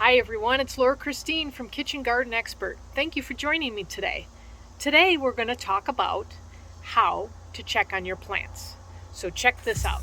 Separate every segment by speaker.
Speaker 1: Hi everyone, it's Laura Christine from Kitchen Garden Expert. Thank you for joining me today. Today we're going to talk about how to check on your plants. So check this out.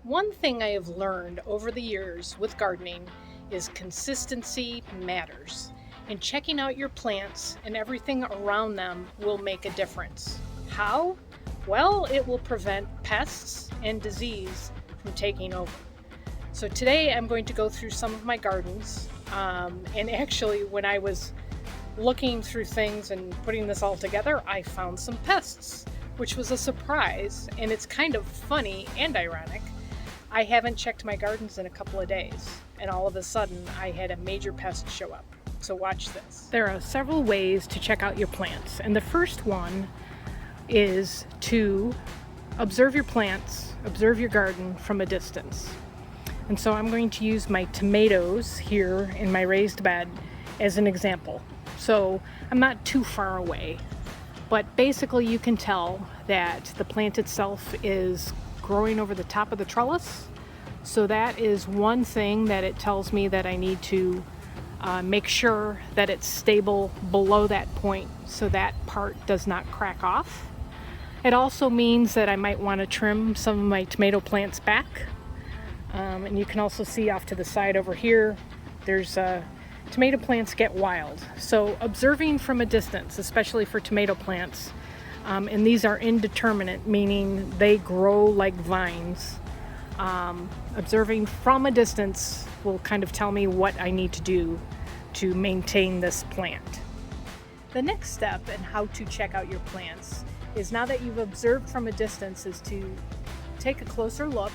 Speaker 1: One thing I have learned over the years with gardening is consistency matters. And checking out your plants and everything around them will make a difference. How? Well, it will prevent pests and disease from taking over. So today I'm going to go through some of my gardens. And actually, when I was looking through things and putting this all together, I found some pests, which was a surprise. And it's kind of funny and ironic. I haven't checked my gardens in a couple of days, and all of a sudden I had a major pest show up. So watch this. There are several ways to check out your plants, and the first one is to observe your plants, observe your garden from a distance. And so I'm going to use my tomatoes here in my raised bed as an example. So I'm not too far away, but basically you can tell that the plant itself is growing over the top of the trellis. So that is one thing that it tells me that I need to make sure that it's stable below that point so that part does not crack off. It also means that I might want to trim some of my tomato plants back. And you can also see off to the side over here, there's tomato plants get wild. So observing from a distance, especially for tomato plants, and these are indeterminate, meaning they grow like vines. Observing from a distance will kind of tell me what I need to do to maintain this plant. The next step in how to check out your plants is, now that you've observed from a distance, is to take a closer look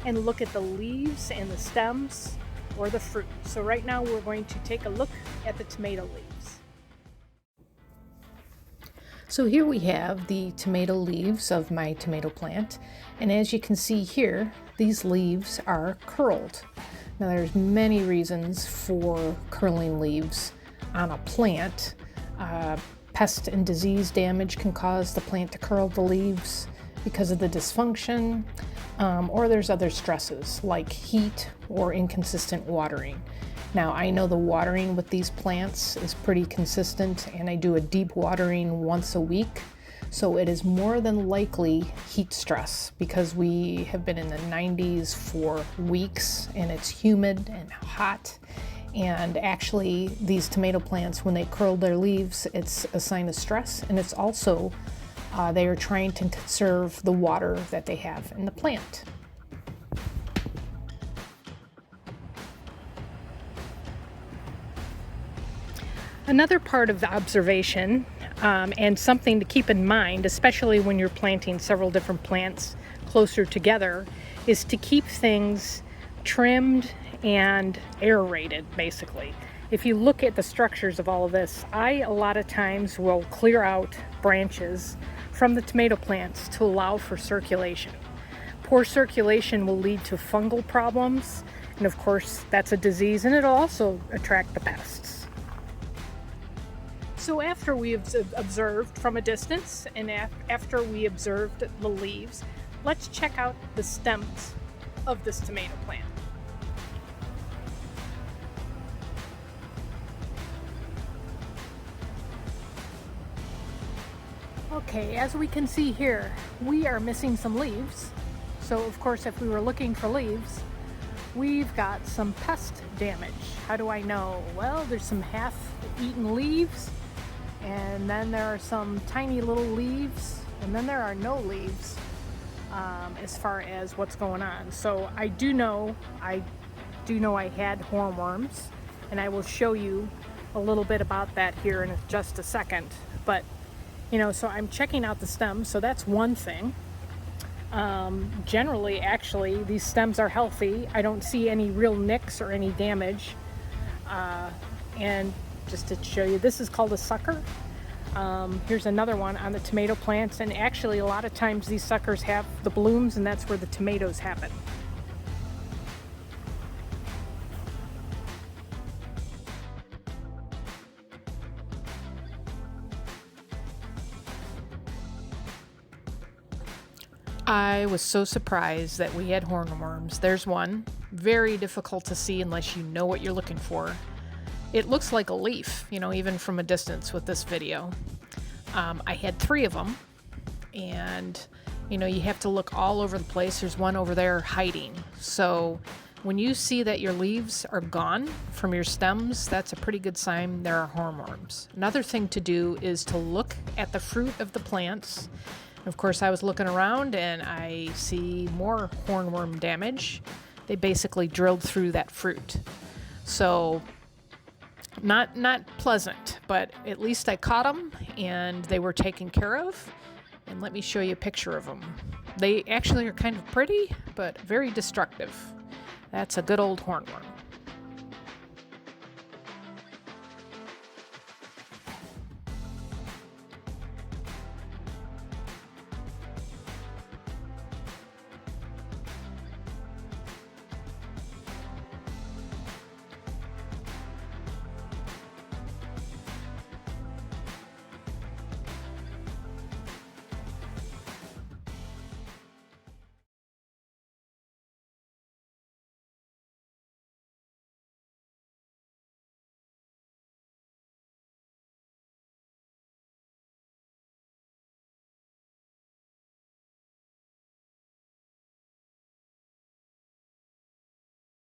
Speaker 1: and look at the leaves and the stems or the fruit. So right now we're going to take a look at the tomato leaves.
Speaker 2: So here we have the tomato leaves of my tomato plant, and as you can see here, these leaves are curled. Now there's many reasons for curling leaves on a plant. Pest and disease damage can cause the plant to curl the leaves because of the dysfunction, or there's other stresses like heat or inconsistent watering. Now, I know the watering with these plants is pretty consistent, and I do a deep watering once a week. So it is more than likely heat stress, because we have been in the 90s for weeks and it's humid and hot. And actually, these tomato plants, when they curl their leaves, it's a sign of stress, and it's also they are trying to conserve the water that they have in the plant.
Speaker 1: Another part of the observation, and something to keep in mind, especially when you're planting several different plants closer together, is to keep things trimmed and aerated, basically. If you look at the structures of all of this, I a lot of times will clear out branches from the tomato plants to allow for circulation. Poor circulation will lead to fungal problems, and of course that's a disease, and it'll also attract the pests. So after we observed from a distance, and after we observed the leaves, let's check out the stems of this tomato plant. Okay, as we can see here, we are missing some leaves. So of course, if we were looking for leaves, we've got some pest damage. How do I know? Well, there's some half-eaten leaves, and then there are some tiny little leaves, and then there are no leaves as far as what's going on. So I do know I had hornworms, and I will show you a little bit about that here in just a second. But So I'm checking out the stems, so that's one thing. Generally, actually, these stems are healthy. I don't see any real nicks or any damage. And just to show you, this is called a sucker. Here's another one on the tomato plants, and actually a lot of times these suckers have the blooms, and that's where the tomatoes happen.
Speaker 2: I was so surprised that we had hornworms. There's one, very difficult to see unless you know what you're looking for. It looks like a leaf, even from a distance with this video. I had 3 of them, and you have to look all over the place. There's one over there hiding. So when you see that your leaves are gone from your stems, that's a pretty good sign there are hornworms. Another thing to do is to look at the fruit of the plants. Of course, I was looking around and I see more hornworm damage. They basically drilled through that fruit. So not pleasant, but at least I caught them and they were taken care of. And let me show you a picture of them. They actually are kind of pretty, but very destructive. That's a good old hornworm.